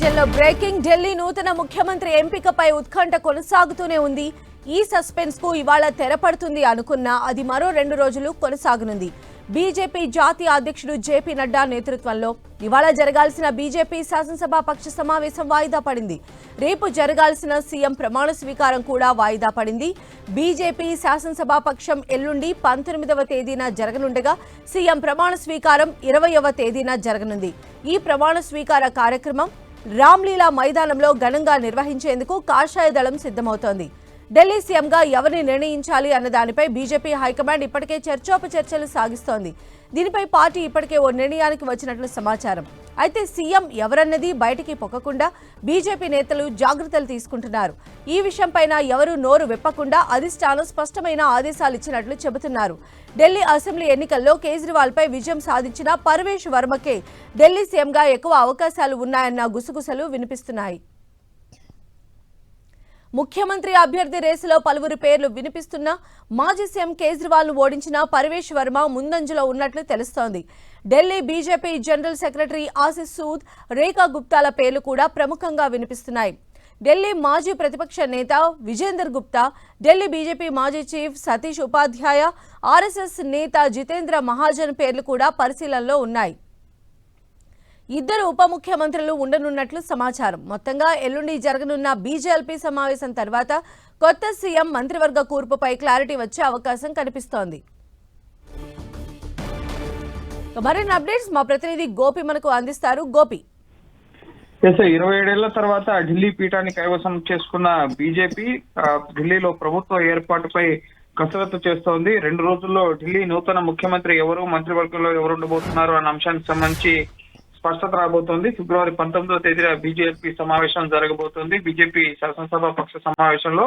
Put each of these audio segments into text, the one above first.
నేపథ్యంలో బ్రేకింగ్ ఢిల్లీ నూతన ముఖ్యమంత్రి ఎంపికపై ఉత్కంఠ కొనసాగుతూనే ఉంది. ఈ సస్పెన్స్ కు ఇవాళ తెరపడుతుంది అనుకున్నా అది మరో 2 రోజులు కొనసాగనుంది. బీజేపీ జాతీయ అధ్యక్షుడు జేపీ నడ్డా నేతృత్వంలో ఇవాళ జరగాల్సిన బీజేపీ శాసనసభ పక్ష సమావేశం వాయిదా పడింది. రేపు జరగాల్సిన సీఎం ప్రమాణ స్వీకారం కూడా వాయిదా పడింది. బీజేపీ శాసనసభ పక్షం ఎల్లుండి 19వ తేదీన జరగనుండగా సీఎం ప్రమాణ స్వీకారం 20వ తేదీన జరగనుంది. ఈ ప్రమాణ స్వీకార కార్యక్రమం రామ్లీలా మైదానంలో ఘనంగా నిర్వహించేందుకు కాషాయ దళం సిద్ధమవుతోంది. ఢిల్లీ సీఎంగా ఎవరిని నిర్ణయించాలి అన్న దానిపై బీజేపీ హైకమాండ్ ఇప్పటికే చర్చోపచర్చలు సాగిస్తోంది. దీనిపై పార్టీ ఇప్పటికే ఓ నిర్ణయానికి వచ్చినట్లు సమాచారం. అయితే సీఎం ఎవరన్నది బయటికి పొక్కకుండా బీజేపీ నేతలు జాగ్రత్తలు తీసుకుంటున్నారు. ఈ విషయంపైన ఎవరూ నోరు విప్పకుండా అధిష్టానం స్పష్టమైన ఆదేశాలు ఇచ్చినట్లు చెబుతున్నారు. ఢిల్లీ అసెంబ్లీ ఎన్నికల్లో కేజ్రీవాల్పై విజయం సాధించిన పర్వేష్ వర్మకే ఢిల్లీ సీఎంగా ఎక్కువ అవకాశాలు ఉన్నాయన్న గుసగుసలు వినిపిస్తున్నాయి. ముఖ్యమంత్రి అభ్యర్థి రేసులో పలువురు పేర్లు వినిపిస్తున్నా మాజీ సీఎం కేజ్రీవాల్ ను ఓడించిన పర్వేష్ వర్మ ముందంజలో ఉన్నట్లు తెలుస్తోంది. Delhi BJP general secretary Ashish Sood, Rekha గుప్తాల పేర్లు కూడా ప్రముఖంగా వినిపిస్తున్నాయి. ఢిల్లీ మాజీ ప్రతిపక్ష నేత విజేందర్ గుప్తా, ఢిల్లీ బీజేపీ మాజీ చీఫ్ సతీష్ ఉపాధ్యాయ, ఆర్ఎస్ఎస్ నేత జితేంద్ర మహాజన్ పేర్లు కూడా పరిశీలనలో ఉన్నాయి. ఇద్దరు ఉప ముఖ్యమంత్రులు ఉండనున్నట్లు సమాచారం. మొత్తంగా ఎల్లుండి జరగనున్న బీజేపీ సమావేశం తర్వాత కొత్త సీఎం మంత్రివర్గ కూర్పుపై క్లారిటీ వచ్చే అవకాశం కనిపిస్తోంది. మరిన్ని అప్డేట్స్ మా ప్రతినిధి గోపి మనకు అందిస్తారు. గోపి, 27 ఏళ్ల తర్వాత ఢిల్లీ పీఠాన్ని కైవసం చేసుకున్న బీజేపీ ఢిల్లీలో ప్రభుత్వ ఏర్పాటుపై కసరత్తు చేస్తోంది. 2 రోజుల్లో ఢిల్లీ నూతన ముఖ్యమంత్రి ఎవరు, మంత్రివర్గంలో ఎవరు ఉండబోతున్నారు అన్న అంశానికి సంబంధించి స్పష్టత రాబోతోంది. ఫిబ్రవరి 19వ తేదీన బీజేపీ సమావేశం జరగబోతోంది. బీజేపీ శాసనసభ పక్ష సమావేశంలో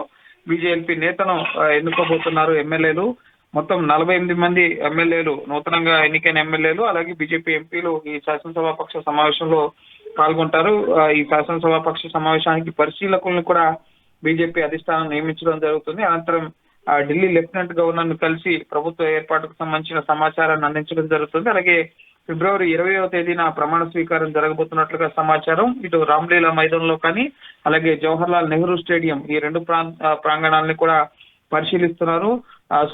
బీజేపీ నేతను ఎన్నుకోబోతున్నారు ఎమ్మెల్యేలు. మొత్తం 48 మంది ఎమ్మెల్యేలు, నూతనంగా ఎన్నికైన ఎమ్మెల్యేలు, అలాగే బీజేపీ ఎంపీలు ఈ శాసనసభ పక్ష సమావేశంలో పాల్గొంటారు. ఈ శాసనసభ పక్ష సమావేశానికి పరిశీలకులను కూడా బీజేపీ అధిష్టానం నియమించడం జరుగుతుంది. అనంతరం ఢిల్లీ లెఫ్టినెంట్ గవర్నర్ ను కలిసి ప్రభుత్వ ఏర్పాటుకు సంబంధించిన సమాచారాన్ని అందించడం జరుగుతుంది. అలాగే ఫిబ్రవరి 20వ తేదీన ప్రమాణ స్వీకారం జరగబోతున్నట్లుగా సమాచారం. ఇటు రామ్లీలా మైదానంలో కానీ, అలాగే జవహర్లాల్ నెహ్రూ స్టేడియం, ఈ 2 ప్రాంగణాలని కూడా పరిశీలిస్తున్నారు.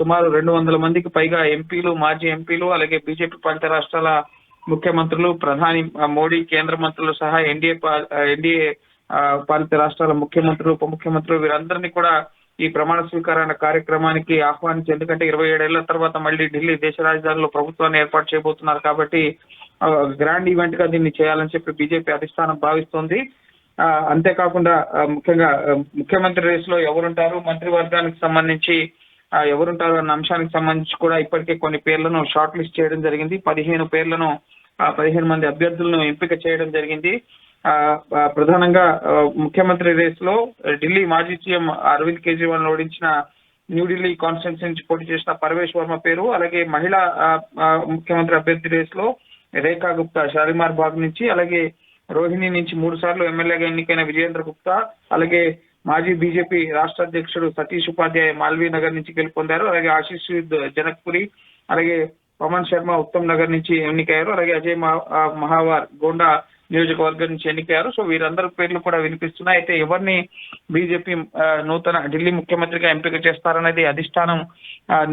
సుమారు 200 మందికి పైగా ఎంపీలు, మాజీ ఎంపీలు, అలాగే బీజేపీ పాలిత రాష్ట్రాల ముఖ్యమంత్రులు, ప్రధాని మోడీ, కేంద్ర మంత్రులు సహా ఎన్డీఏ పాలిత రాష్ట్రాల ముఖ్యమంత్రులు, ఉప ముఖ్యమంత్రులు వీరందరినీ కూడా ఈ ప్రమాణ స్వీకారాల కార్యక్రమానికి ఆహ్వానించి, ఎందుకంటే 27 ఏళ్ల తర్వాత మళ్ళీ ఢిల్లీ దేశ రాజధానిలో ప్రభుత్వాన్ని ఏర్పాటు చేయబోతున్నారు కాబట్టి గ్రాండ్ ఈవెంట్ గా దీన్ని చేయాలని చెప్పి బీజేపీ అధిష్టానం భావిస్తోంది. అంతేకాకుండా ముఖ్యంగా ముఖ్యమంత్రి రేసులో ఎవరుంటారు, మంత్రివర్గానికి సంబంధించి ఎవరుంటారు అన్న అంశానికి సంబంధించి కూడా ఇప్పటికే కొన్ని పేర్లను షార్ట్ లిస్ట్ చేయడం జరిగింది. 15 మంది అభ్యర్థులను ఎంపిక చేయడం జరిగింది. ప్రధానంగా ముఖ్యమంత్రి రేసులో ఢిల్లీ మాజీ సీఎం అరవింద్ కేజ్రీవాల్ ఓడించిన న్యూఢిల్లీ కాన్స్టిట్యున్సీ నుంచి పోటీ చేసిన పర్వేష్ వర్మ పేరు, అలాగే మహిళా ముఖ్యమంత్రి అభ్యర్థి రేసులో రేఖా గుప్తా షాలిమార్ బాగ్ నుంచి, అలాగే రోహిణి నుంచి 3 సార్లు ఎమ్మెల్యేగా ఎన్నికైన విజయేంద్ర గుప్తా, అలాగే మాజీ బీజేపీ రాష్ట్ర అధ్యక్షుడు సతీష్ ఉపాధ్యాయ మాల్వీ నగర్ నుంచి గెలుపొందారు. అలాగే ఆశిష్ సూద్ జనక్పురి, అలాగే పవన్ శర్మ ఉత్తమ్ నగర్ నుంచి ఎన్నికయ్యారు. అలాగే అజయ్ మహావార్ గోండా నియోజకవర్గం నుంచి ఎన్నికయ్యారు. సో వీరందరి పేర్లు కూడా వినిపిస్తున్నాయి. అయితే ఎవరిని బీజేపీ నూతన ఢిల్లీ ముఖ్యమంత్రిగా ఎంపిక చేస్తారనేది అధిష్టానం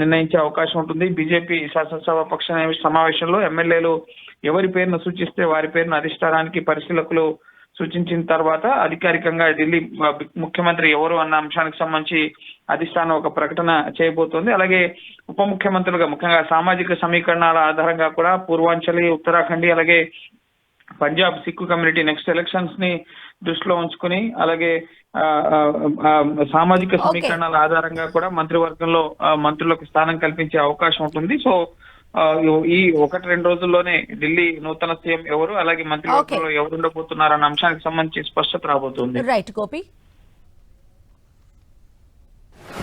నిర్ణయించే అవకాశం ఉంటుంది. బీజేపీ శాసనసభ పక్ష సమావేశంలో ఎమ్మెల్యేలు ఎవరి పేరును సూచిస్తే వారి పేరును అధిష్టానానికి పరిశీలకులు సూచించిన తర్వాత అధికారికంగా ఢిల్లీ ముఖ్యమంత్రి ఎవరు అన్న అంశానికి సంబంధించి అధిష్టానం ఒక ప్రకటన చేయబోతోంది. అలాగే ఉప ముఖ్యమంత్రులుగా ముఖ్యంగా సామాజిక సమీకరణాల ఆధారంగా కూడా పూర్వాంచలి, ఉత్తరాఖండ్, అలాగే Punjab Sikh community next elections ని దృష్టిలో ఉంచుకుని, అలాగే సామాజిక సమీకరణాల ఆధారంగా కూడా మంత్రివర్గంలో మంత్రులకు స్థానం కల్పించే అవకాశం ఉంటుంది. సో ఈ 1-2 రోజుల్లోనే ఢిల్లీ నూతన సీఎం ఎవరు, అలాగే మంత్రివర్గంలో ఎవరు ఉండబోతున్నారన్న అంశానికి సంబంధించి స్పష్టత రాబోతుంది. రైట్ గోపి.